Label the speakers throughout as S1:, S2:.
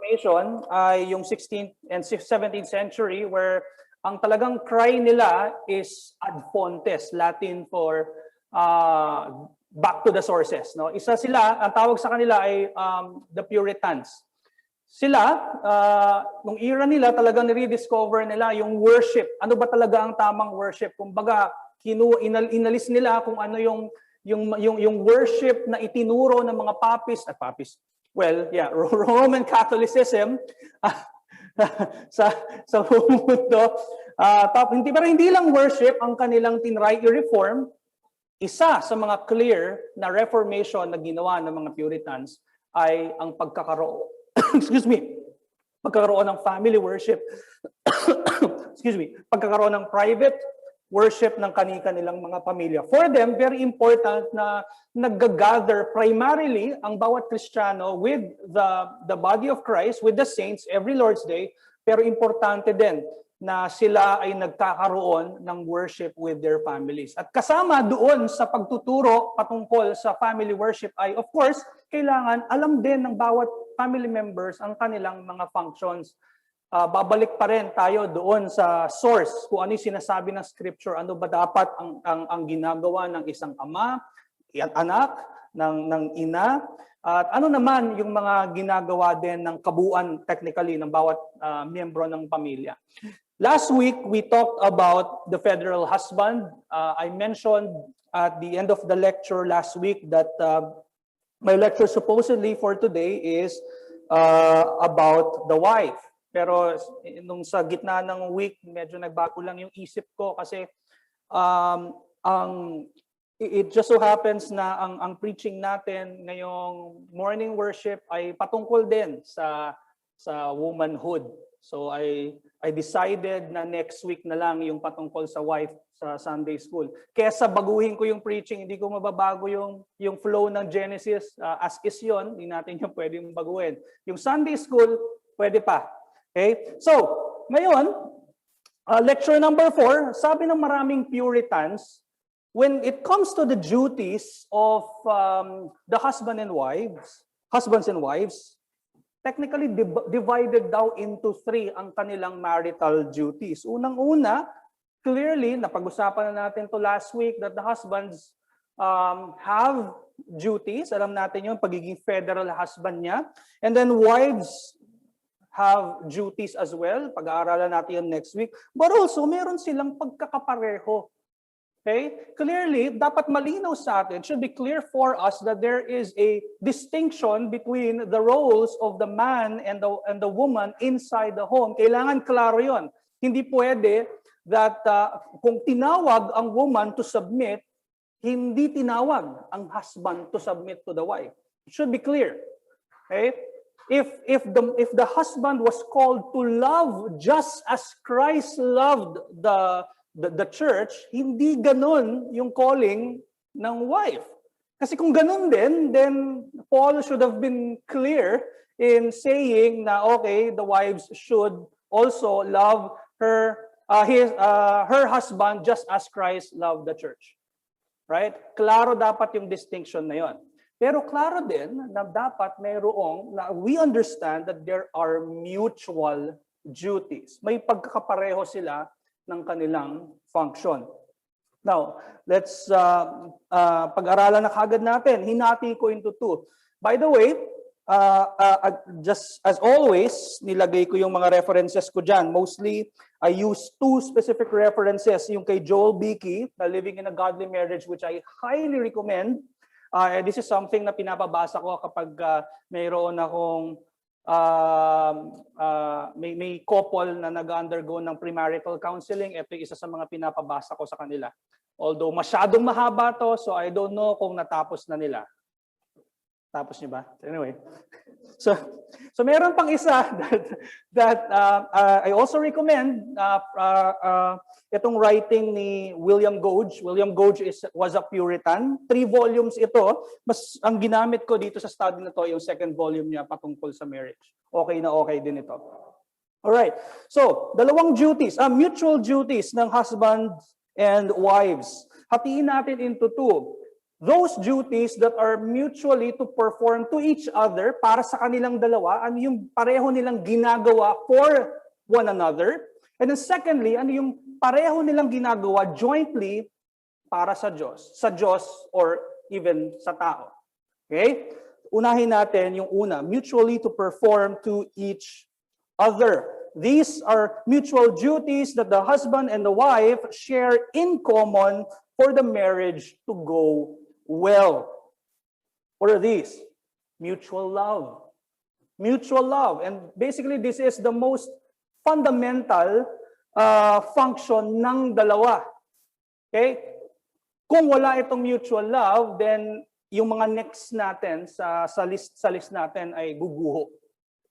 S1: Reformation ay yung 16th and 17th century where ang talagang cry nila is ad fontes, Latin for back to the sources. No? Isa sila, ang tawag sa kanila ay the Puritans. Sila, nung era nila, talagang nire-discover nila yung worship. Ano ba talaga ang tamang worship? Kumbaga, inalis nila kung ano yung worship na itinuro ng mga papis. Well, yeah, Roman Catholicism sa buong mundo. Pero hindi lang worship ang kanilang tinry i-reform. Isa sa mga clear na reformation na ginawa ng mga Puritans ay ang pagkakaroon pagkakaroon ng family worship. Pagkakaroon ng private worship ng kanilang mga pamilya. For them, very important na nag-gather primarily ang bawat Kristiyano with the body of Christ, with the saints every Lord's Day, pero importante din na sila ay nagkakaroon ng worship with their families. At kasama doon sa pagtuturo patungkol sa family worship ay, of course, kailangan alam din ng bawat family members ang kanilang mga functions. Babalik pa rin tayo doon sa source, kung ano yung sinasabi ng scripture, ano ba dapat ang ginagawa ng isang ama, anak, ng ina, at ano naman yung mga ginagawa din ng kabuuan technically ng bawat miyembro ng pamilya. Last week, we talked about the federal husband. I mentioned at the end of the lecture last week that my lecture supposedly for today is about the wife. Pero nung sa gitna ng week, medyo nagbago lang yung isip ko kasi it just so happens na ang preaching natin ngayong morning worship ay patungkol din sa womanhood. So I decided na next week na lang yung patungkol sa wife sa Sunday school. Kesa baguhin ko yung preaching, hindi ko mababago yung flow ng Genesis. As is yun, hindi natin yung pwedeng baguhin. Yung Sunday school, pwede pa. Okay? So, ngayon, lecture number 4, sabi ng maraming Puritans, when it comes to the duties of the husbands and wives, technically divided daw into 3 ang kanilang marital duties. Unang-una, clearly, napag-usapan na natin to last week that the husbands have duties. Alam natin yung pagiging federal husband niya. And then wives have duties as well. Pag-aaralan natin yun next week. But also, meron silang pagkakapareho. Okay? Clearly, dapat malinaw sa atin, it should be clear for us that there is a distinction between the roles of the man and the woman inside the home. Kailangan klaro yon. Hindi pwede that kung tinawag ang woman to submit, hindi tinawag ang husband to submit to the wife. It should be clear. Okay? If the husband was called to love just as Christ loved the church, hindi ganon yung calling ng wife. Kasi kung ganon din, then Paul should have been clear in saying na okay, the wives should also love her husband just as Christ loved the church. Right? Klaro dapat yung distinction na yon. Pero klaro din na dapat we understand that there are mutual duties. May pagkakapareho sila ng kanilang function. Now, let's pag-aralan na kagad natin. Hinati ko into 2. By the way, just as always, nilagay ko yung mga references ko dyan. Mostly, I use 2 specific references. Yung kay Joel Beakey, na Living in a Godly Marriage, which I highly recommend. This is something na pinapabasa ko kapag mayroon akong may couple na nag-undergo ng premarital counseling. Ito isa sa mga pinapabasa ko sa kanila. Although masyadong mahaba to, so I don't know kung natapos na nila. Tapos niyo ba? Anyway. So meron pang isa that I also recommend itong writing ni William Gouge. William Gouge was a Puritan. 3 volumes ito. Mas ang ginamit ko dito sa study na to yung 2nd volume niya patungkol sa marriage. Okay na okay din ito. Alright. So, dalawang duties, mutual duties ng husband and wives. Hatiin natin into 2. those duties that are mutually to perform to each other para sa kanilang dalawa, ano yung pareho nilang ginagawa for one another. And then secondly, ano yung pareho nilang ginagawa jointly para sa Diyos or even sa tao. Okay? Unahin natin yung una, mutually to perform to each other. These are mutual duties that the husband and the wife share in common for the marriage to go well. What are these? Mutual love. Mutual love. And basically, this is the most fundamental function ng dalawa. Okay? Kung wala itong mutual love, then yung mga next natin sa list natin ay guguho.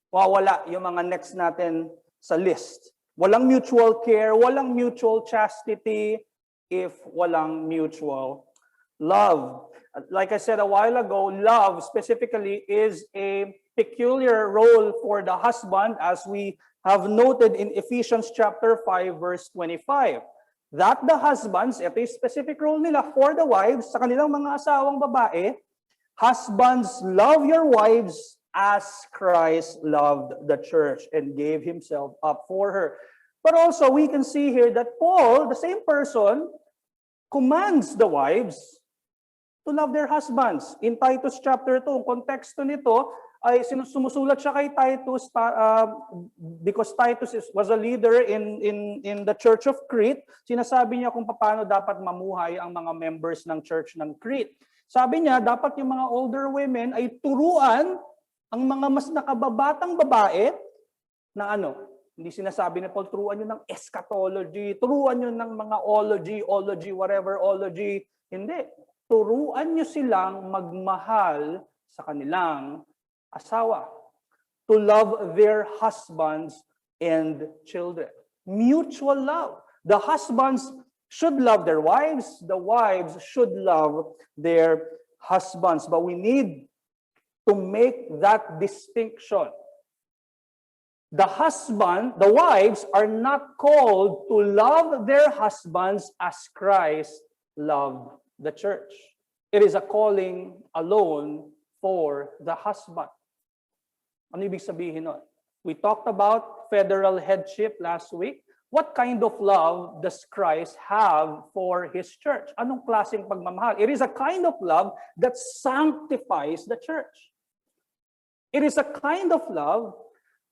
S1: Wawala yung mga next natin sa list. Walang mutual care, walang mutual chastity if walang mutual love. Like I said a while ago, love specifically is a peculiar role for the husband, as we have noted in Ephesians chapter 5 verse 25. That the husbands, ito yung specific role nila for the wives, sa kanilang mga asawang babae, husbands, love your wives as Christ loved the church and gave himself up for her. But also we can see here that Paul, the same person, commands the wives to love their husbands. In Titus chapter 2, ang konteksto nito ay sumusulat siya kay Titus because Titus was a leader in the church of Crete. Sinasabi niya kung paano dapat mamuhay ang mga members ng church ng Crete. Sabi niya, dapat yung mga older women ay turuan ang mga mas nakababatang babae na hindi sinasabi ni Paul, turuan nyo ng eschatology, turuan nyo ng mga ology, whatever ology. Hindi. Turuan nyo silang magmahal sa kanilang asawa. To love their husbands and children. Mutual love. The husbands should love their wives. The wives should love their husbands. But we need to make that distinction. The wives are not called to love their husbands as Christ loved the church. It is a calling alone for the husband. Ano ibig sabihin nun? We talked about federal headship last week. What kind of love does Christ have for his church? Anong klaseng pagmamahal? It is a kind of love that sanctifies the church. It is a kind of love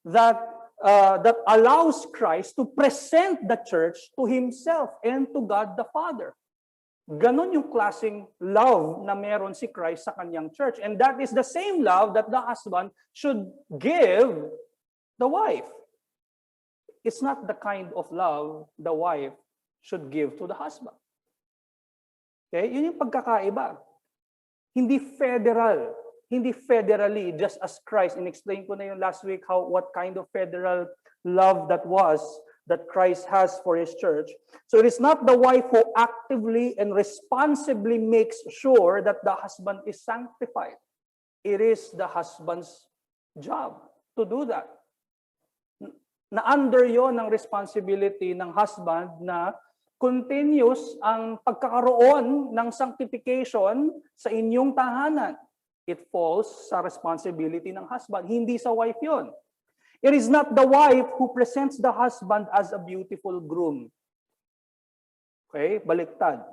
S1: that allows Christ to present the church to himself and to God the Father. Ganon yung klaseng love na meron si Christ sa kanyang church. And that is the same love that the husband should give the wife. It's not the kind of love the wife should give to the husband. Okay? Yun yung pagkakaiba. Hindi federally, just as Christ. In-explain ko na yung last week what kind of federal love that was, that Christ has for his church. So it is not the wife who actively and responsibly makes sure that the husband is sanctified. It is the husband's job to do that. Na under yon ng responsibility ng husband na continuous ang pagkakaroon ng sanctification sa inyong tahanan. It falls sa responsibility ng husband, hindi sa wife yon. It is not the wife who presents the husband as a beautiful groom. Okay? Baliktad.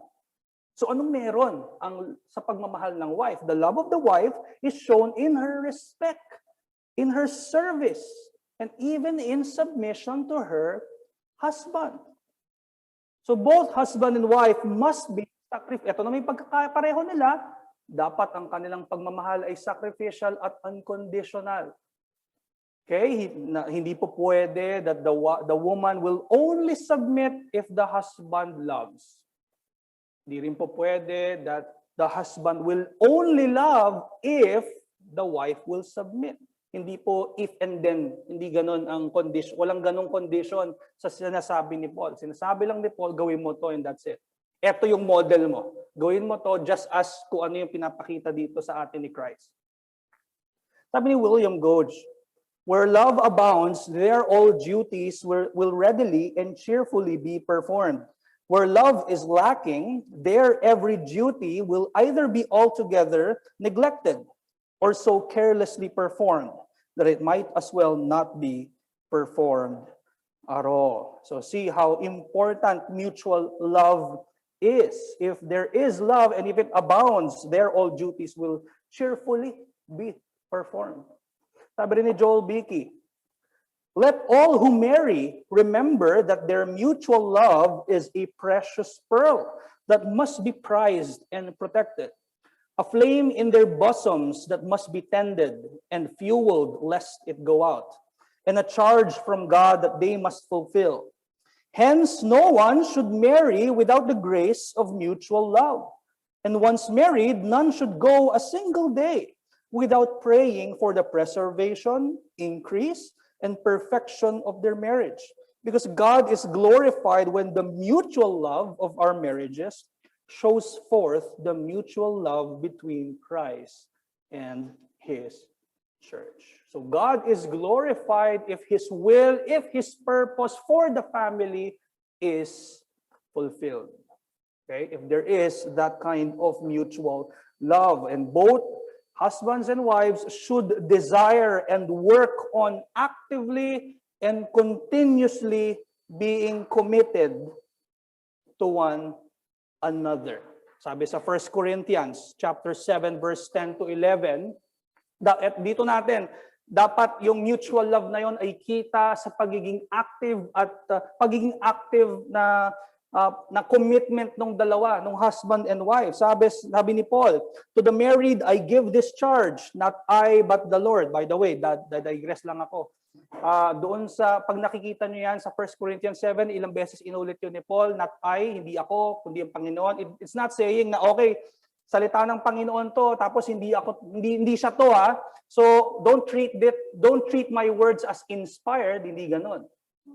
S1: So anong meron sa pagmamahal ng wife? The love of the wife is shown in her respect, in her service, and even in submission to her husband. So both husband and wife must be sacrificial. Ito na may pagkakapareho nila, dapat ang kanilang pagmamahal ay sacrificial at unconditional. Okay? Hindi po pwede that the woman will only submit if the husband loves. Hindi rin po pwede that the husband will only love if the wife will submit. Hindi po if and then. Hindi ganon ang condition. Walang ganong condition sa sinasabi ni Paul. Sinasabi lang ni Paul, gawin mo to and that's it. Ito yung model mo. Gawin mo to just as kung ano yung pinapakita dito sa atin ni Christ. Sabi ni William Gouge, where love abounds, there all duties will readily and cheerfully be performed. Where love is lacking, there every duty will either be altogether neglected or so carelessly performed that it might as well not be performed at all. So see how important mutual love is. If there is love and if it abounds, there all duties will cheerfully be performed. Sabi rin ni Joel Beakey, let all who marry remember that their mutual love is a precious pearl that must be prized and protected, a flame in their bosoms that must be tended and fueled lest it go out, and a charge from God that they must fulfill. Hence, no one should marry without the grace of mutual love. And once married, none should go a single day without praying for the preservation, increase, and perfection of their marriage. Because God is glorified when the mutual love of our marriages shows forth the mutual love between Christ and His church. So God is glorified if His will, if His purpose for the family is fulfilled. Okay? If there is that kind of mutual love, and both husbands and wives should desire and work on actively and continuously being committed to one another. Sabi sa 1 Corinthians chapter 7 verse 10 to 11, dito natin, dapat yung mutual love na yon ay kita sa pagiging active at pagiging active na commitment ng dalawa, ng husband and wife. Sabi ni Paul, to the married I give this charge, not I but the Lord. By the way, digress lang ako. Doon sa pag nakikita niyo yan sa 1 Corinthians 7, ilang beses inulit yun ni Paul, not I, hindi ako, kundi ang Panginoon. It's not saying na okay, salita ng Panginoon to, tapos hindi siya to ha. So don't treat my words as inspired, hindi ganoon.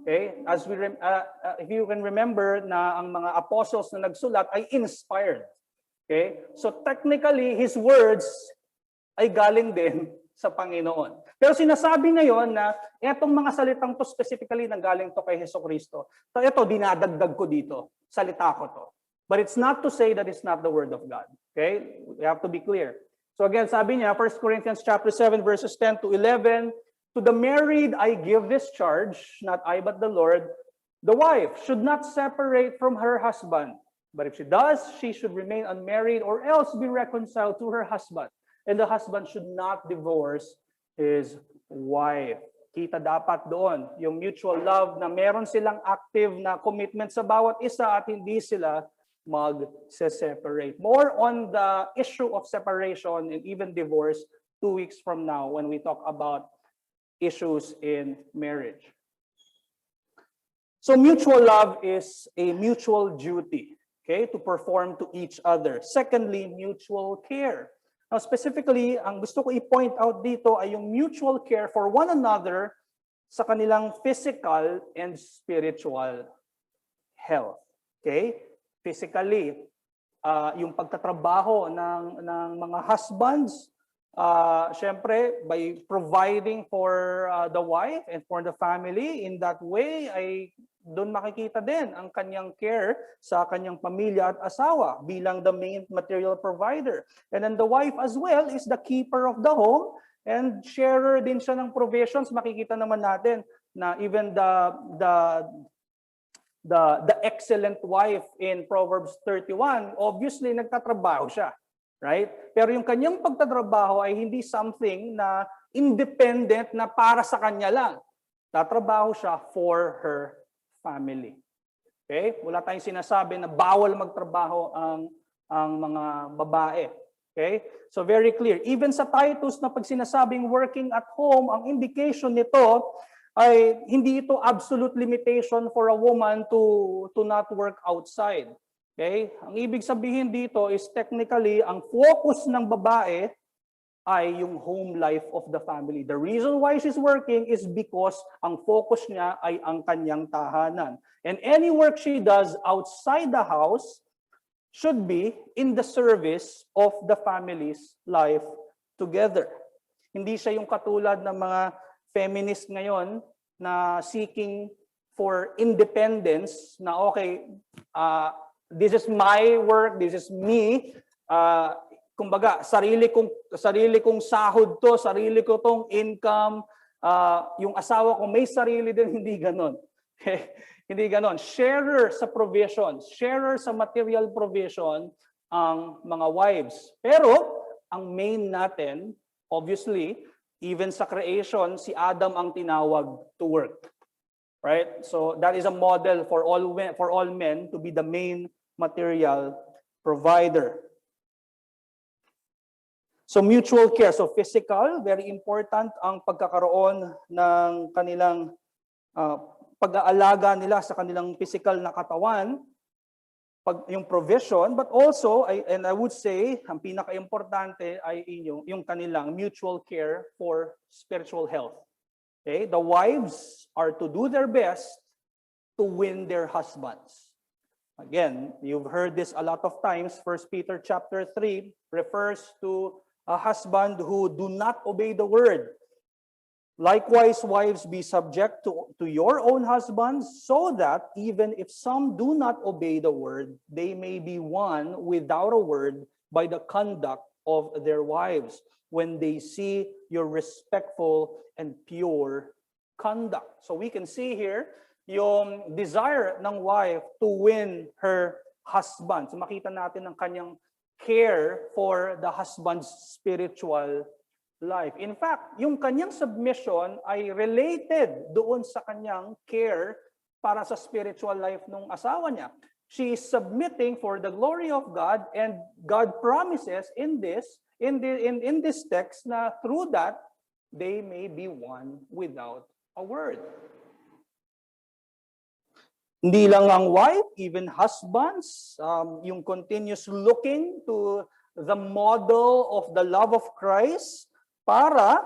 S1: Okay? If you can remember na ang mga apostles na nagsulat ay inspired. Okay? So technically, his words ay galing din sa Panginoon. Pero sinasabi ngayon na etong mga salitang to specifically nanggaling to kay Jesucristo. So ito, dinadagdag ko dito. Salita ko to. But it's not to say that it's not the word of God. Okay? We have to be clear. So again, sabi niya, 1 Corinthians chapter 7 verses 10 to 11, to the married I give this charge, not I but the Lord. The wife should not separate from her husband, but if she does, she should remain unmarried or else be reconciled to her husband. And the husband should not divorce his wife. Kita dapat doon yung mutual love na meron silang active na commitment sa bawat isa at hindi sila mag-separate. More on the issue of separation and even divorce 2 weeks from now when we talk about issues in marriage. So mutual love is a mutual duty, okay, to perform to each other. Secondly, mutual care. Now specifically, ang gusto ko i-point out dito ay yung mutual care for one another sa kanilang physical and spiritual health. Okay? Physically, yung pagtatrabaho ng mga husbands, syempre, by providing for the wife and for the family, in that way, ay doon makikita din ang kanyang care sa kanyang pamilya at asawa bilang the main material provider. And then the wife as well is the keeper of the home and sharer din siya ng provisions. Makikita naman natin na even the excellent wife in Proverbs 31, obviously nagtatrabaho siya. Right? Pero yung kanyang pagtatrabaho ay hindi something na independent na para sa kanya lang. Tatrabaho siya for her family. Okay? Wala tayong sinasabi na bawal magtrabaho ang mga babae. Okay? So very clear. Even sa Titus na pag sinasabing working at home, ang indication nito ay hindi ito absolute limitation for a woman to not work outside. Okay? Ang ibig sabihin dito is technically ang focus ng babae ay yung home life of the family. The reason why she's working is because ang focus niya ay ang kanyang tahanan. And any work she does outside the house should be in the service of the family's life together. Hindi siya yung katulad ng mga feminist ngayon na seeking for independence na okay, this is my work, this is me. Kumbaga, sarili kong sahod to, sarili ko tong income. Yung asawa ko may sarili din, hindi ganon. Okay? Hindi ganon. Sharer sa provision, sharer sa material provision ang mga wives. Pero ang main natin, obviously, even sa creation, si Adam ang tinawag to work. Right? So that is a model for all men to be the main material provider. So mutual care, so physical, very important ang pagkakaroon ng kanilang pag-aalaga nila sa kanilang physical na katawan, yung provision, but also, and I would say, ang pinaka-importante ay yung kanilang mutual care for spiritual health. Okay? The wives are to do their best to win their husbands. Again, you've heard this a lot of times. 1 Peter chapter 3 refers to a husband who do not obey the word. Likewise, wives, be subject to your own husbands, so that even if some do not obey the word, they may be won without a word by the conduct of their wives, when they see your respectful and pure conduct. So we can see here yung desire ng wife to win her husband. So makita natin ang kanyang care for the husband's spiritual life. In fact, yung kanyang submission ay related doon sa kanyang care para sa spiritual life ng asawa niya. She is submitting for the glory of God, and God promises in this text na through that they may be won without a word. Hindi lang ang wife, even husbands, yung continuous looking to the model of the love of Christ, para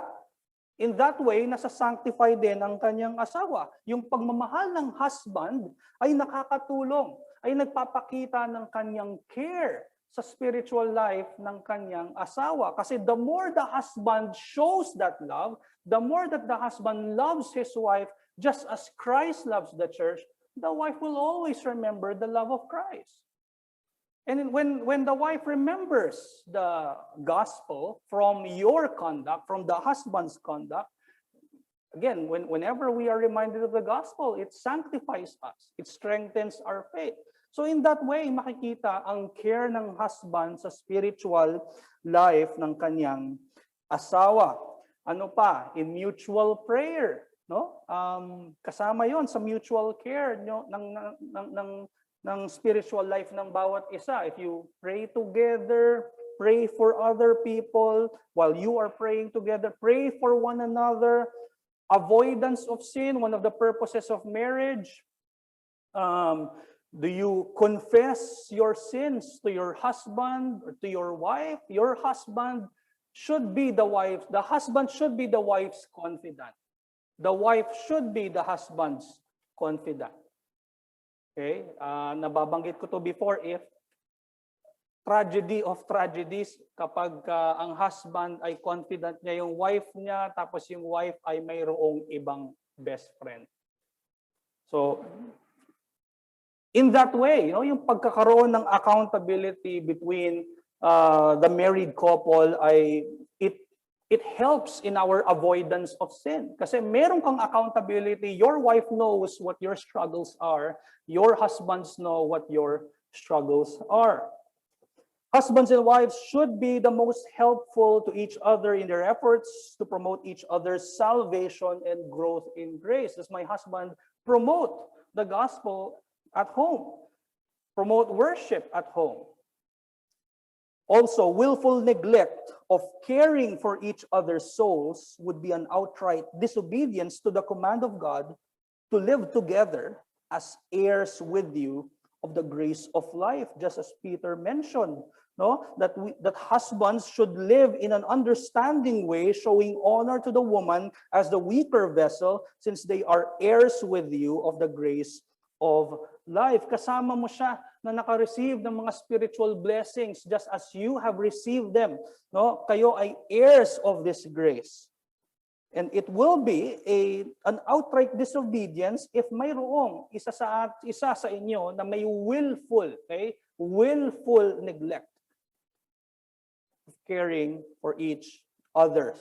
S1: in that way, nasa-sanctify din ang kanyang asawa. Yung pagmamahal ng husband ay nakakatulong, ay nagpapakita ng kanyang care sa spiritual life ng kanyang asawa. Kasi the more the husband shows that love, the more that the husband loves his wife, just as Christ loves the church, the wife will always remember the love of Christ. And when the wife remembers the gospel from your conduct, from the husband's conduct, again, whenever we are reminded of the gospel, it sanctifies us. It strengthens our faith. So in that way, makikita ang care ng husband sa spiritual life ng kanyang asawa. Ano pa? In mutual prayer. No? Kasama yon sa mutual care ng spiritual life ng bawat isa. If you pray together, pray for other people, while you are praying together, pray for one another. Avoidance of sin, one of the purposes of marriage. Do you confess your sins to your husband or to your wife? Your husband should be the wife. The husband should be the wife's confidant. The wife should be the husband's confidant. Okay? Nababanggit ko to before, if tragedy of tragedies, kapag ang husband ay confident niya yung wife niya, tapos yung wife ay mayroong ibang best friend. So, in that way, yung pagkakaroon ng accountability between the married couple ay it helps in our avoidance of sin. Kasi meron kang accountability, your wife knows what your struggles are, your husbands know what your struggles are. Husbands and wives should be the most helpful to each other in their efforts to promote each other's salvation and growth in grace. As my husband promote the gospel at home, promote worship at home. Also, willful neglect of caring for each other's souls would be an outright disobedience to the command of God to live together as heirs with you of the grace of life, just as Peter mentioned, that husbands should live in an understanding way, showing honor to the woman as the weaker vessel, since they are heirs with you of the grace of life. Kasama mo siya na naka-receive ng mga spiritual blessings just as you have received them. Kayo ay heirs of this grace. And it will be an outright disobedience if mayroong isa sa inyo na may willful, okay? Willful neglect of caring for each other.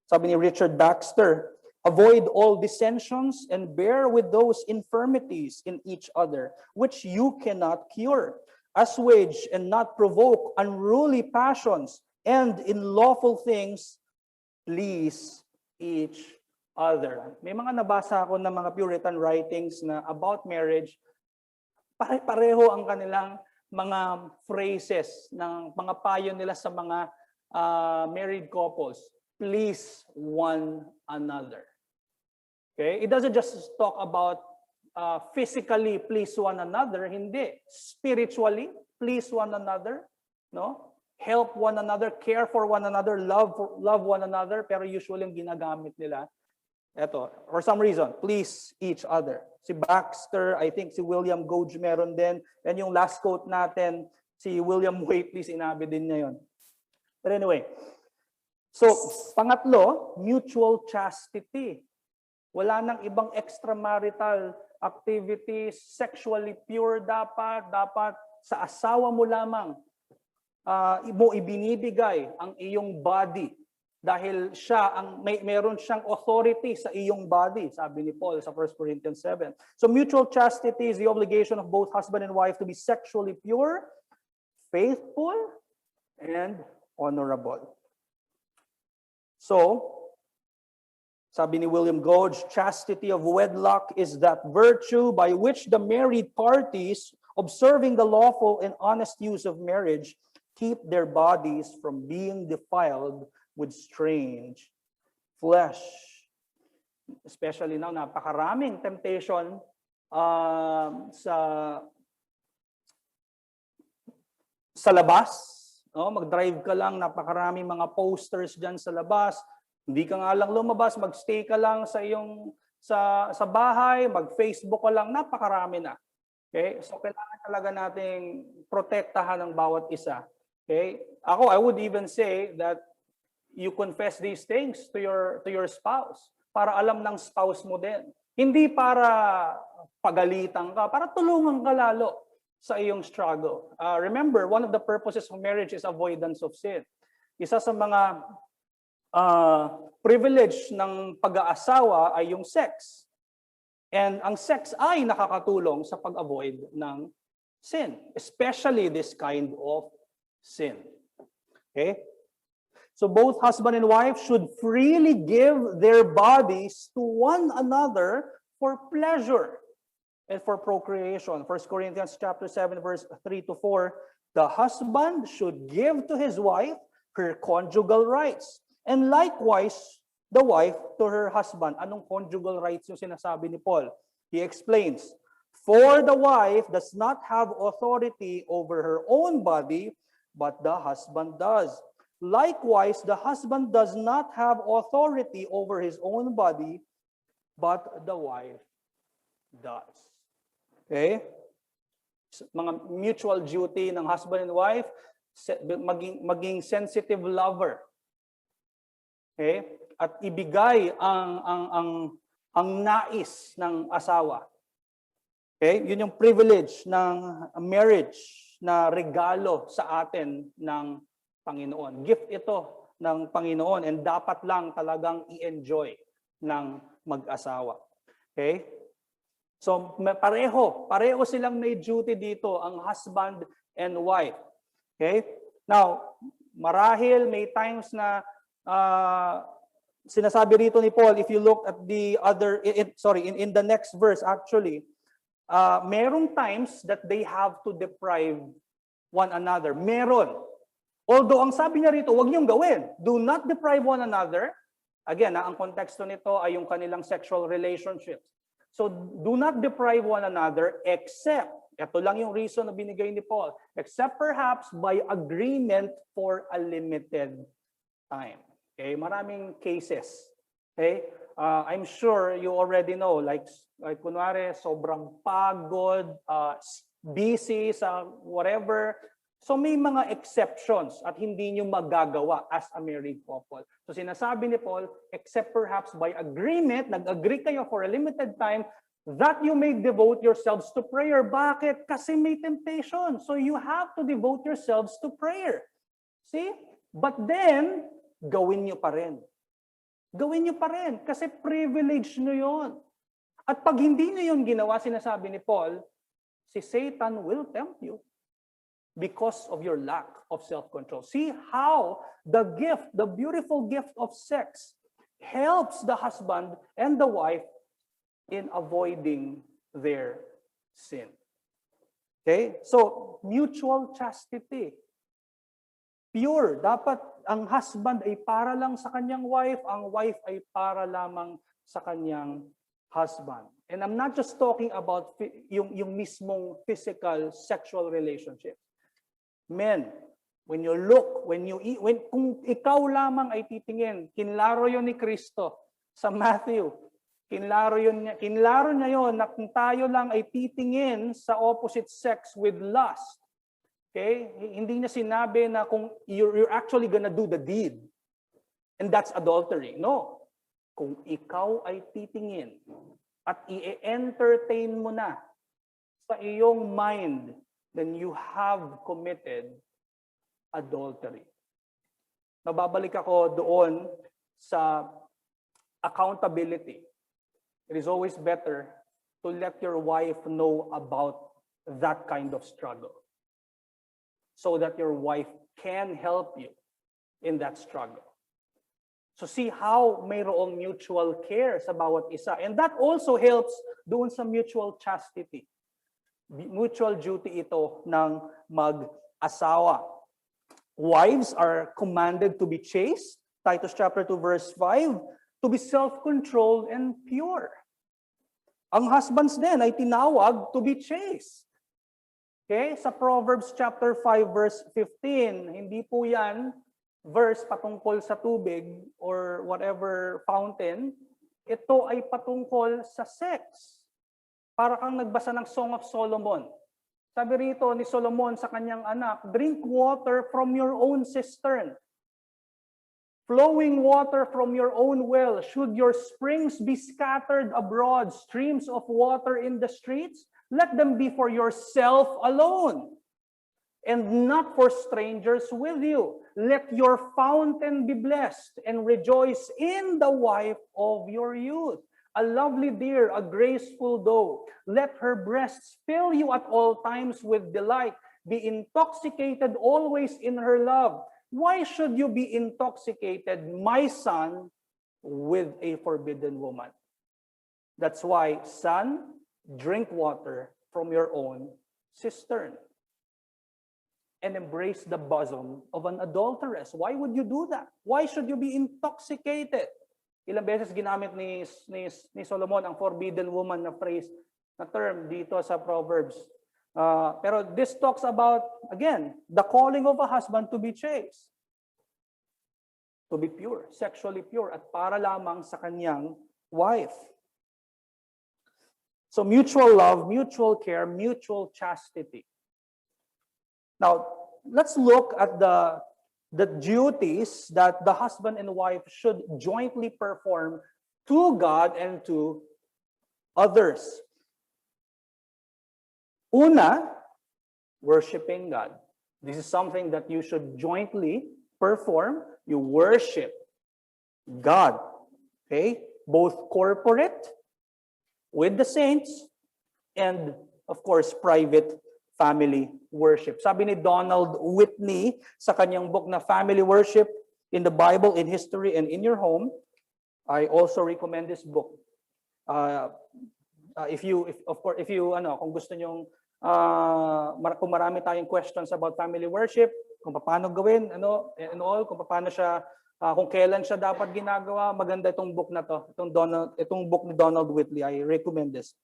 S1: Sabi ni Richard Baxter, avoid all dissensions and bear with those infirmities in each other, which you cannot cure. Assuage and not provoke unruly passions, and in lawful things, please each other. May mga nabasa ako ng mga Puritan writings na about marriage, pare-pareho ang kanilang mga phrases, ng mga payo nila sa mga married couples. Please one another. Okay? It doesn't just talk about physically please one another, hindi. Spiritually, please one another, no? Help one another, care for one another, love one another, pero usually yung ginagamit nila, eto, for some reason, please each other. Si Baxter, I think si William Gouge meron din, and yung last quote natin, si William Whately, sinabi din niya yun. But anyway, so, pangatlo, mutual chastity. Wala nang ibang extramarital activities, sexually pure dapat sa asawa mo lamang mo ibinibigay ang iyong body dahil siya meron siyang authority sa iyong body, sabi ni Paul sa 1 Corinthians 7. So mutual chastity is the obligation of both husband and wife to be sexually pure, faithful, and honorable. So, sabi ni William Gouge, chastity of wedlock is that virtue by which the married parties, observing the lawful and honest use of marriage, keep their bodies from being defiled with strange flesh. Especially now, napakaraming temptation sa labas. No? Mag-drive ka lang, napakaraming mga posters dyan sa labas. Hindi ka nga lang lumabas, magstay ka lang sa iyong sa bahay, mag-Facebook ka lang, napakarami na. Okay? So kailangan talaga nating protektahan ng bawat isa. Okay? Ako, I would even say that you confess these things to your spouse para alam ng spouse mo din. Hindi para pagalitan ka, para tulungan ka lalo sa iyong struggle. Remember, one of the purposes of marriage is avoidance of sin. Isa sa mga privilege ng pag-aasawa ay yung sex. And ang sex ay nakakatulong sa pag-avoid ng sin, especially this kind of sin. Okay? So both husband and wife should freely give their bodies to one another for pleasure and for procreation. 1 Corinthians chapter 7 verse 3 to 4, the husband should give to his wife her conjugal rights, and likewise the wife to her husband. Anong conjugal rights yung sinasabi ni Paul? He explains, for the wife does not have authority over her own body, but the husband does. Likewise, the husband does not have authority over his own body, but the wife does. Okay? Mga mutual duty ng husband and wife, maging sensitive lover. Okay? At ibigay ang nais ng asawa. Okay? Yun yung privilege ng marriage na regalo sa atin ng Panginoon. Gift ito ng Panginoon and dapat lang talagang i-enjoy ng mag-asawa. Okay? So pareho silang may duty dito, ang husband and wife. Okay? Now, marahil may times na sinasabi rito ni Paul, if you look at the other, in the next verse actually, merong times that they have to deprive one another. Meron. Although ang sabi niya rito, huwag niyong gawin. Do not deprive one another. Again, ang konteksto nito ay yung kanilang sexual relationships. So do not deprive one another except, ito lang yung reason na binigay ni Paul, except perhaps by agreement for a limited time. Okay, maraming cases. Okay? I'm sure you already know, like kunwari, sobrang pagod, busy sa whatever, So may mga exceptions at hindi nyo magagawa as a married couple. So sinasabi ni Paul, except perhaps by agreement, nag-agree kayo for a limited time, that you may devote yourselves to prayer. Bakit? Kasi may temptation. So you have to devote yourselves to prayer. See? But then, gawin nyo pa rin. Gawin nyo pa rin. Kasi privilege nyo yon. At pag hindi nyo yun ginawa, sinasabi ni Paul, si Satan will tempt you because of your lack of self-control. See how the gift, the beautiful gift of sex, helps the husband and the wife in avoiding their sin. Okay? So, mutual chastity. Pure. Dapat ang husband ay para lang sa kanyang wife, ang wife ay para lamang sa kanyang husband. And I'm not just talking about yung mismong physical sexual relationship. Men, when you look, kung ikaw lamang ay titingin, kinlaro yon ni Kristo sa Matthew. Kinlaro niya yon na kung tayo lang ay titingin sa opposite sex with lust. Okay? Hindi niya sinabi na kung you're actually gonna do the deed. And that's adultery. No. Kung ikaw ay titingin at i-entertain mo na sa iyong mind, then you have committed adultery. Nababalik ako doon sa accountability. It is always better to let your wife know about that kind of struggle so that your wife can help you in that struggle. So see how mayroong mutual care sa bawat isa. And that also helps doon sa mutual chastity. Mutual duty ito ng mag-asawa. Wives are commanded to be chaste, Titus chapter 2 verse 5, to be self-controlled and pure. Ang husbands din ay tinawag to be chaste. Okay? Sa Proverbs chapter 5 verse 15, hindi po yan verse patungkol sa tubig or whatever fountain, ito ay patungkol sa sex. Para kang nagbasa ng Song of Solomon. Sabi rito ni Solomon sa kanyang anak, drink water from your own cistern. Flowing water from your own well. Should your springs be scattered abroad, streams of water in the streets, let them be for yourself alone, and not for strangers with you. Let your fountain be blessed, and rejoice in the wife of your youth. A lovely deer, a graceful doe. Let her breasts fill you at all times with delight. Be intoxicated always in her love. Why should you be intoxicated, my son, with a forbidden woman? That's why, son, drink water from your own cistern. And embrace the bosom of an adulteress. Why would you do that? Why should you be intoxicated? Ilang beses ginamit ni Solomon ang forbidden woman na phrase, na term dito sa Proverbs. Pero this talks about, again, the calling of a husband to be chaste. To be pure, sexually pure, at para lamang sa kanyang wife. So mutual love, mutual care, mutual chastity. Now, let's look at the duties that the husband and wife should jointly perform to God and to others. Una, worshiping God. This is something that you should jointly perform. You worship God. Okay? Both corporate, with the saints, and of course, private family worship. Sabi ni Donald Whitney sa kanyang book na Family Worship in the Bible, in History, and in Your Home. I also recommend this book. Kung gusto nyong kung marami tayong questions about family worship, kung paano gawin, and all, kung paano siya, kung kailan siya dapat ginagawa, maganda itong book na to, itong book ni Donald Whitley. I recommend this.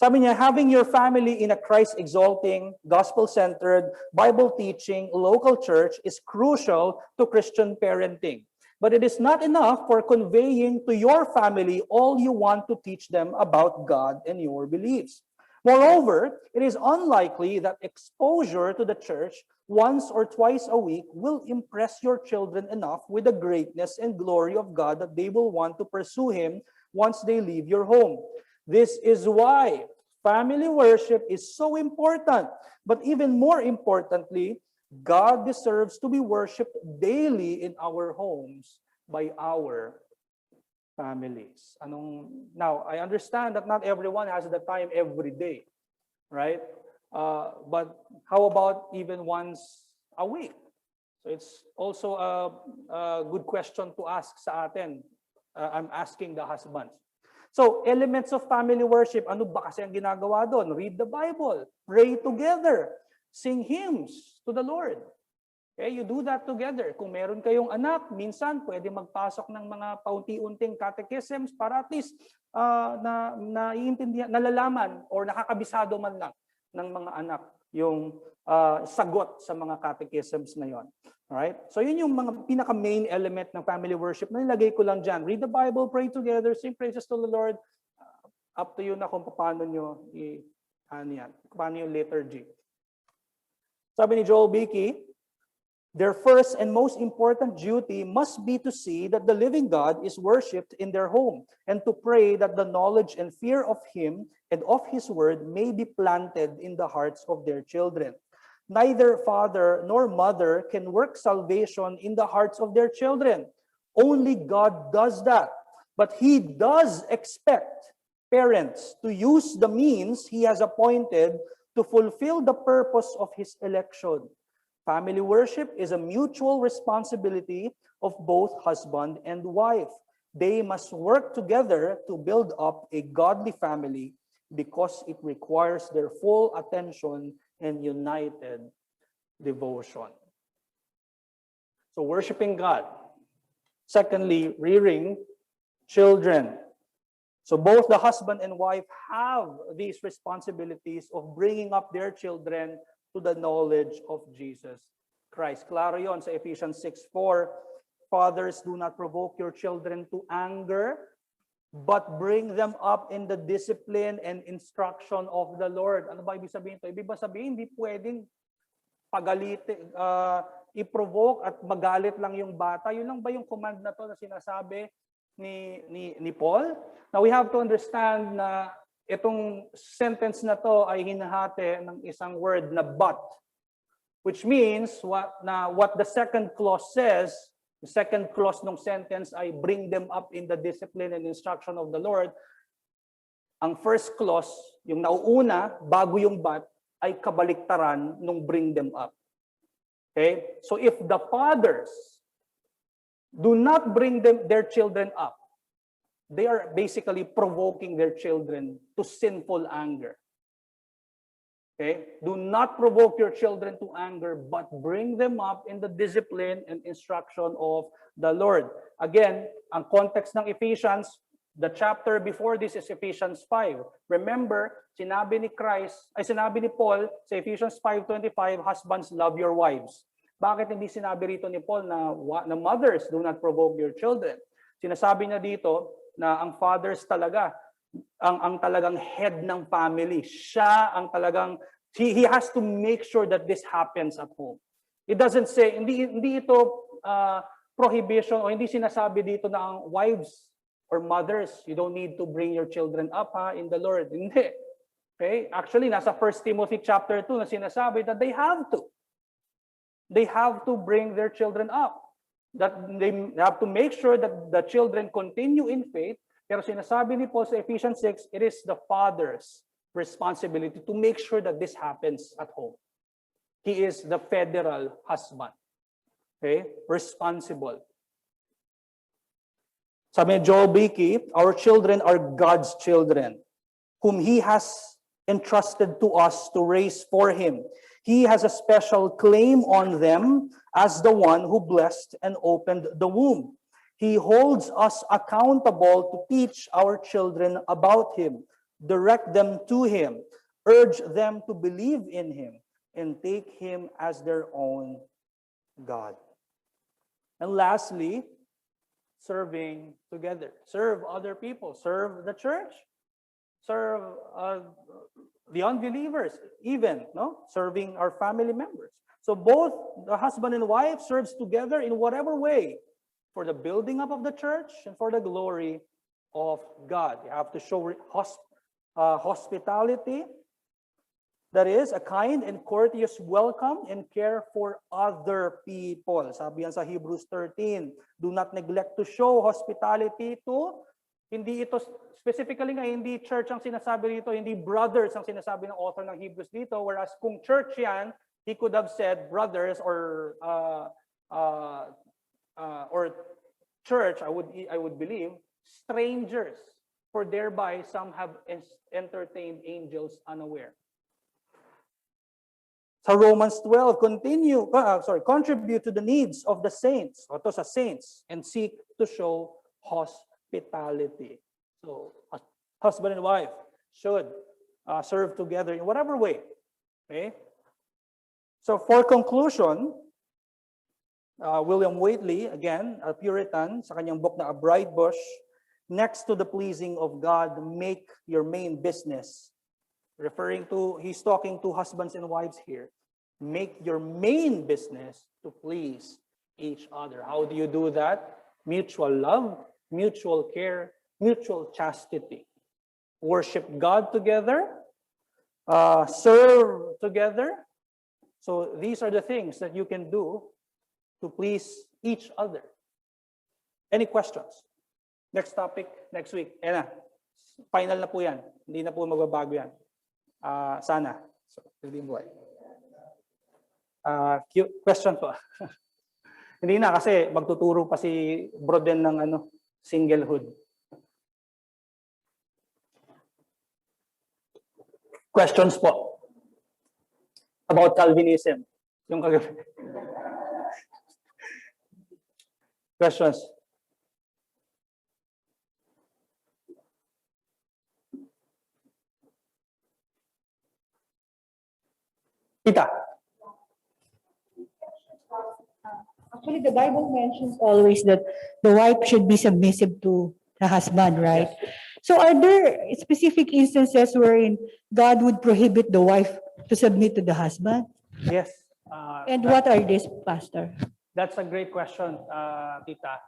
S1: Sabi niya, having your family in a Christ-exalting, gospel-centered, Bible-teaching, local church is crucial to Christian parenting. But it is not enough for conveying to your family all you want to teach them about God and your beliefs. Moreover, it is unlikely that exposure to the church once or twice a week will impress your children enough with the greatness and glory of God that they will want to pursue Him once they leave your home. This is why family worship is so important. But even more importantly, God deserves to be worshipped daily in our homes by our families. Now, I understand that not everyone has the time every day, right? But how about even once a week? So it's also a good question to ask sa atin. I'm asking the husbands. So, elements of family worship, ano ba kasi ang ginagawa doon? Read the Bible, pray together, sing hymns to the Lord. Okay, you do that together. Kung meron kayong anak, minsan pwede magpasok ng mga paunti-unting catechisms para at least naiintindihan, nalalaman or nakakabisado man lang ng mga anak yung sagot sa mga catechisms na yon. Alright? So yun yung mga pinaka-main element ng family worship na nilagay ko lang dyan. Read the Bible, pray together, sing praises to the Lord. Up to you na kung paano nyo paano yung liturgy. Sabi ni Joel Beakey, their first and most important duty must be to see that the living God is worshipped in their home and to pray that the knowledge and fear of Him and of His word may be planted in the hearts of their children. Neither father nor mother can work salvation in the hearts of their children. Only God does that. But He does expect parents to use the means He has appointed to fulfill the purpose of His election. Family worship is a mutual responsibility of both husband and wife. They must work together to build up a godly family because it requires their full attention and united devotion. So worshiping God. Secondly, rearing children. So both the husband and wife have these responsibilities of bringing up their children to the knowledge of Jesus Christ. Klaro yon sa Ephesians 6:4. Fathers, do not provoke your children to anger, but bring them up in the discipline and instruction of the Lord. Ano ba ibig sabihin ito? Ibig ba sabihin, hindi pwedeng pagalitin, i-provoke at magalit lang yung bata? Yun lang ba yung command na to na sinasabi ni Paul? Now we have to understand na itong sentence na to ay hinahati ng isang word na but, which means what the second clause says. The second clause ng sentence ay bring them up in the discipline and instruction of the Lord. Ang first clause, yung nauuna, bago yung but, ay kabaliktaran nung bring them up. Okay? So if the fathers do not bring their children up, they are basically provoking their children to sinful anger. Okay? Do not provoke your children to anger, but bring them up in the discipline and instruction of the Lord. Again, ang context ng Ephesians, the chapter before this is Ephesians 5. Remember, sinabi ni Paul sa Ephesians 5:25, husbands, love your wives. Bakit hindi sinabi rito ni Paul na mothers, do not provoke your children? Sinasabi niya dito na ang fathers talaga, ang talagang head ng family. Siya ang talagang, he has to make sure that this happens at home. It doesn't say, hindi ito prohibition o hindi sinasabi dito na ang wives or mothers, you don't need to bring your children up in the Lord. Hindi. Okay? Actually, nasa 1 Timothy chapter 2 na sinasabi that they have to. They have to bring their children up. That they have to make sure that the children continue in faith. Pero sinasabi ni Paul sa Ephesians 6, it is the father's responsibility to make sure that this happens at home. He is the federal husband. Okay? Responsible. Sabi ni Joel Beakey, our children are God's children, whom He has entrusted to us to raise for Him. He has a special claim on them as the one who blessed and opened the womb. He holds us accountable to teach our children about Him, direct them to Him, urge them to believe in Him, and take Him as their own God. And lastly, serving together. Serve other people. Serve the church. Serve the unbelievers, even, no? Serving our family members. So both the husband and wife serves together in whatever way for the building up of the church and for the glory of God. You have to show hospitality, that is, a kind and courteous welcome and care for other people. Sabi yan sa Hebrews 13, do not neglect to show hospitality to, hindi ito, specifically nga, hindi church ang sinasabi dito, hindi brothers ang sinasabi ng author ng Hebrews dito, whereas kung church yan, he could have said brothers or church, I would believe, strangers, for thereby some have entertained angels unaware. Sa Romans 12, contribute to the needs of the saints, o to sa saints, and seek to show hospitality. So, husband and wife should serve together in whatever way. Okay? So, for conclusion, William Whately, again, a Puritan, sa kanyang book na A Bright Bush, next to the pleasing of God, make your main business. Referring to, he's talking to husbands and wives here. Make your main business to please each other. How do you do that? Mutual love, mutual care, mutual chastity. Worship God together, serve together. So these are the things that you can do to please each other. Any questions? Next topic, next week. Ayan na. Final na po yan. Hindi na po magbabago yan. Sana. So, hindi buhay. Question po. Hindi na kasi magtuturo pa si Broden ng singlehood. Questions po about Calvinism. Yung kagabi. Questions? Tita.
S2: Actually, the Bible mentions always that the wife should be submissive to the husband, right?
S1: Yes.
S2: So are there specific instances wherein God would prohibit the wife to submit to the husband?
S1: Yes.
S2: And what are these, Pastor?
S1: That's a great question, Tita.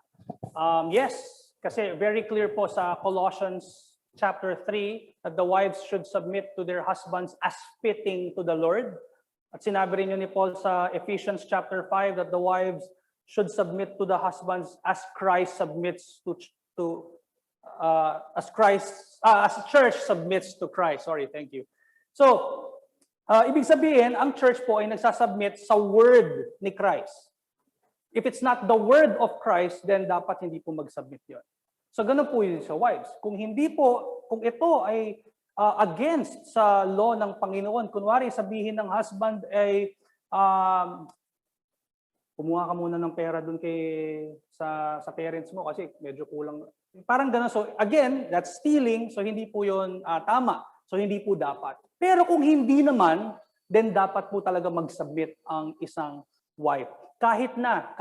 S1: Yes, kasi very clear po sa Colossians chapter 3 that the wives should submit to their husbands as fitting to the Lord. At sinabi rin yun ni Paul sa Ephesians chapter 5 that the wives should submit to the husbands as Christ submits as church submits to Christ. Sorry, thank you. So, ibig sabihin, ang church po ay nagsasubmit sa word ni Christ. If it's not the word of Christ, then dapat hindi po mag-submit yun. So, ganun po yun sa wives. Kung ito ay against sa law ng Panginoon, kunwari sabihin ng husband ay kumuha ka muna ng pera dun sa parents mo kasi medyo kulang. Parang gano'n. So again, that's stealing. So hindi po yun tama. So hindi po dapat. Pero kung hindi naman, then dapat po talaga mag-submit ang isang wife. Kahit na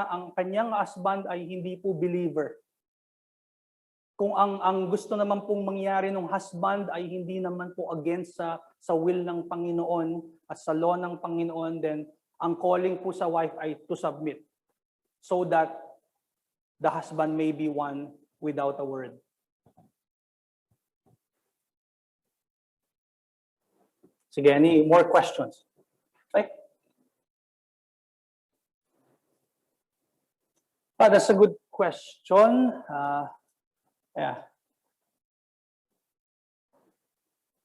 S1: ang kanyang husband ay hindi po believer. Kung ang gusto naman pong mangyari ng husband ay hindi naman po against sa will ng Panginoon at sa law ng Panginoon, then ang calling po sa wife ay to submit so that the husband may be one without a word. Sige, any more questions? Okay. That's a good question. Yeah.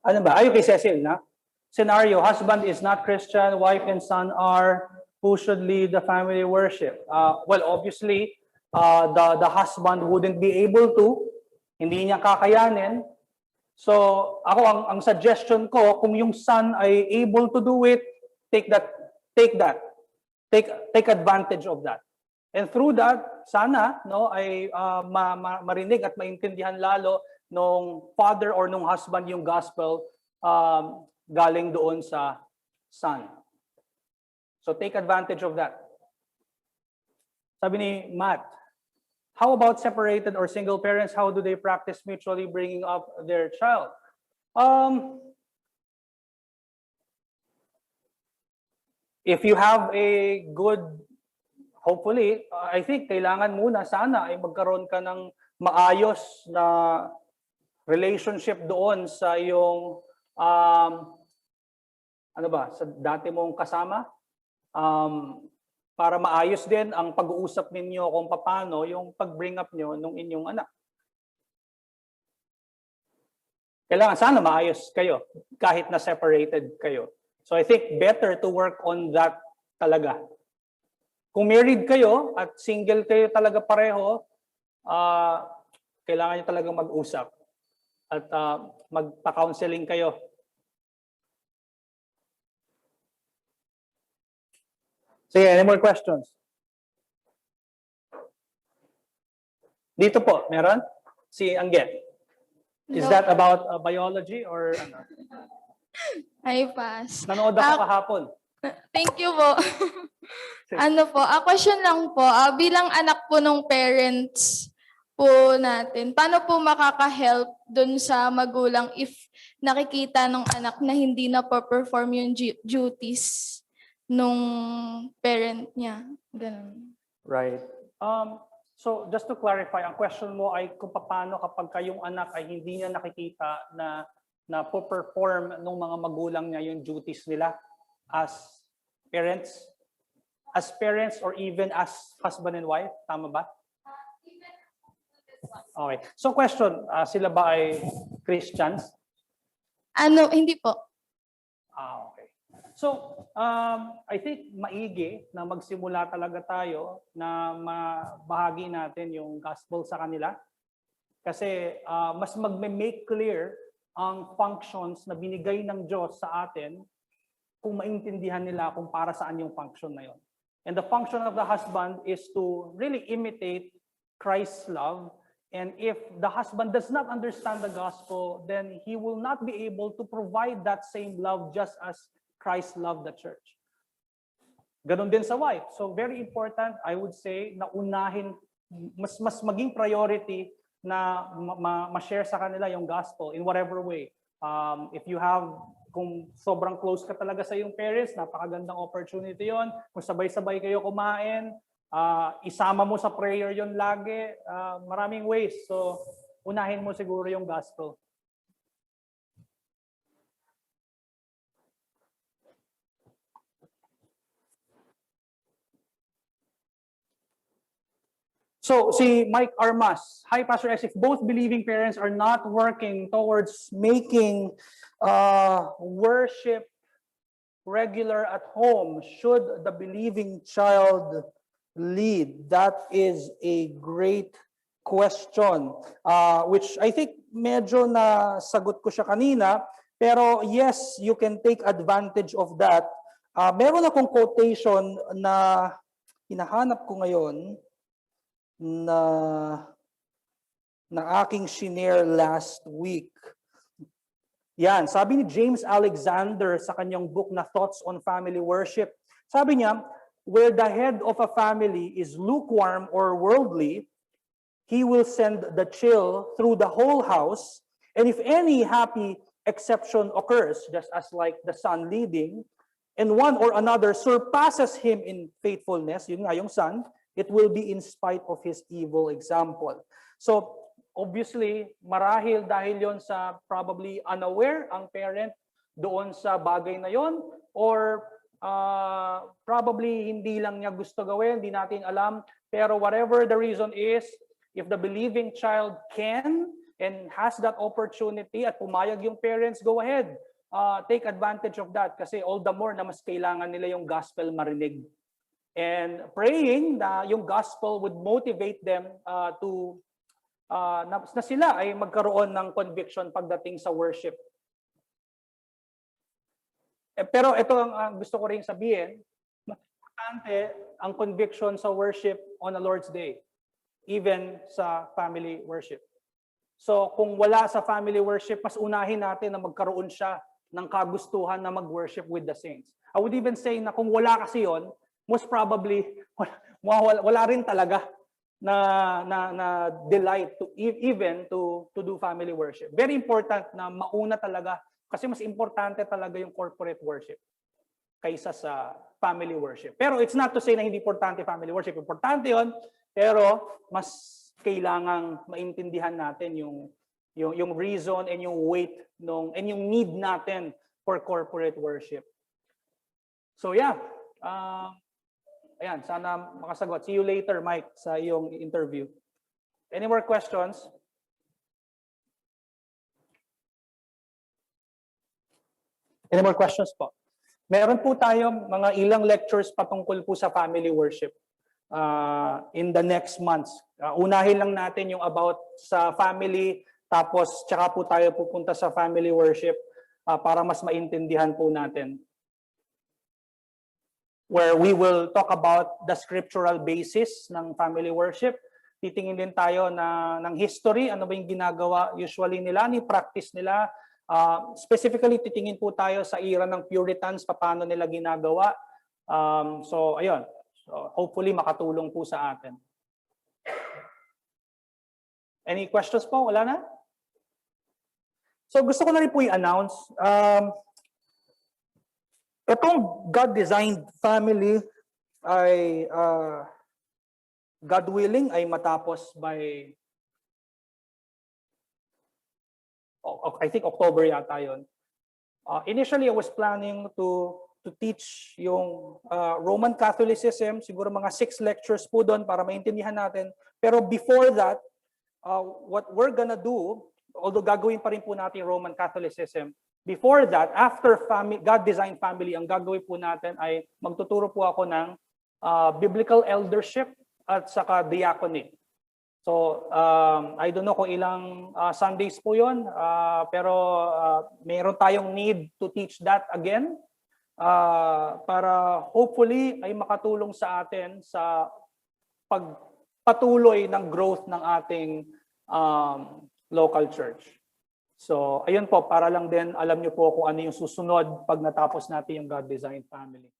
S1: Ano ba? Ayun kay Cecil, na? Scenario, husband is not Christian, wife and son are, who should lead the family worship? Well, obviously, the husband wouldn't be able to, hindi niya kakayanin. So, ako, ang suggestion ko, kung yung son ay able to do it, take advantage of that. And through that, sana ay marinig at maintindihan lalo nung father or nung husband yung gospel galing doon sa son. So take advantage of that. Sabi ni Matt, how about separated or single parents? How do they practice mutually bringing up their child? If you have a good, hopefully, I think kailangan muna sana ay magkaroon ka ng maayos na relationship doon sa iyong ano ba, sa dati mong kasama, para maayos din ang pag-uusap ninyo kung paano yung pag-bring up nyo nung inyong anak. Kailangan sana maayos kayo kahit na separated kayo. So I think better to work on that talaga. Kung married kayo at single kayo talaga pareho, kailangan nyo talaga mag-usap at magpa-counseling kayo. Sige, any more questions? Dito po, meron? Si Angge. Is that about biology or ano?
S3: Ay, pass.
S1: Nanood ako kahapon.
S3: Thank you po. Ano po, question lang po, bilang anak po ng parents po natin, paano po makaka-help dun sa magulang if nakikita ng anak na hindi na perform yung duties nung parent niya? Ganun.
S1: Right. So just to clarify, ang question mo ay kung paano kapag kayong anak ay hindi niya nakikita na po-perform ng mga magulang niya yung duties nila as parents or even as husband and wife, tama ba? Okay. So question, sila ba ay Christians?
S3: Ano, hindi po.
S1: Okay. So, I think maigi na magsimula talaga tayo na mabahagi natin yung gospel sa kanila. Kasi mas mag-make clear ang functions na binigay ng Diyos sa atin kung maintindihan nila kung para saan yung function na yon. And the function of the husband is to really imitate Christ's love. And if the husband does not understand the gospel, then he will not be able to provide that same love just as Christ loved the church. Ganon din sa wife. So very important, I would say, na unahin, mas maging priority na ma-share sa kanila yung gospel in whatever way. If you have, kung sobrang close ka talaga sa iyong parents, napakagandang opportunity yon. Kung sabay-sabay kayo kumain, isama mo sa prayer yon lagi, maraming ways. So unahin mo siguro yung gospel. So, si Mike Armas, hi Pastor X, if both believing parents are not working towards making worship regular at home, should the believing child lead? That is a great question, which I think medyo nasagot ko siya kanina, pero yes, you can take advantage of that. Meron akong quotation na hinahanap ko ngayon, na aking shinare last week. Yan, sabi ni James Alexander sa kanyang book na Thoughts on Family Worship. Sabi niya, where the head of a family is lukewarm or worldly, he will send the chill through the whole house, and if any happy exception occurs, just as like the son leading, and one or another surpasses him in faithfulness, yun nga yung son, it will be in spite of his evil example. So, obviously, marahil dahil yon sa probably unaware ang parent doon sa bagay na yon, or probably hindi lang niya gusto gawin, hindi natin alam. Pero whatever the reason is, if the believing child can and has that opportunity at pumayag yung parents, go ahead. Take advantage of that kasi all the more na mas kailangan nila yung gospel marinig. And praying na yung gospel would motivate them na sila ay magkaroon ng conviction pagdating sa worship. Pero ito ang gusto ko ring sabihin, importante ang conviction sa worship on a Lord's Day, even sa family worship. So kung wala sa family worship, mas unahin natin na magkaroon siya ng kagustuhan na mag-worship with the saints. I would even say na kung wala kasi yon, most probably wala rin talaga na delight to even to do family worship. Very important na mauna talaga kasi mas importante talaga yung corporate worship. kaysa sa family worship. Pero it's not to say na hindi importante family worship. Importante yon, pero mas kailangang maintindihan natin yung reason and yung weight and yung need natin for corporate worship. So yeah, ayan, sana makasagot. See you later, Mike, sa iyong interview. Any more questions? Any more questions po? Meron po tayo mga ilang lectures patungkol po sa family worship in the next months. Unahin lang natin yung about sa family, tapos tsaka po tayo pupunta sa family worship para mas maintindihan po natin. Where we will talk about the scriptural basis ng family worship. Titingin din tayo ng history, ano ba yung ginagawa usually nila, ano yung practice nila. Specifically, titingin po tayo sa era ng Puritans, paano nila ginagawa. So, ayun. So, hopefully, makatulong po sa atin. Any questions po? Wala na? So, gusto ko na rin po i-announce. Itong God-designed family ay, God willing, ay matapos by I think October yata yun. Initially, I was planning to teach yung Roman Catholicism, siguro mga 6 lectures po doon para maintindihan natin. Pero before that, what we're gonna do, although gagawin pa rin po natin Roman Catholicism, before that, after God-designed family, ang gagawin po natin ay magtuturo po ako ng biblical eldership at saka diacony. So, I don't know kung ilang Sundays po yun, pero mayroon tayong need to teach that again para hopefully ay makatulong sa atin sa pagpatuloy ng growth ng ating local church. So, ayun po, para lang din alam niyo po kung ano yung susunod pag natapos natin yung God-designed family.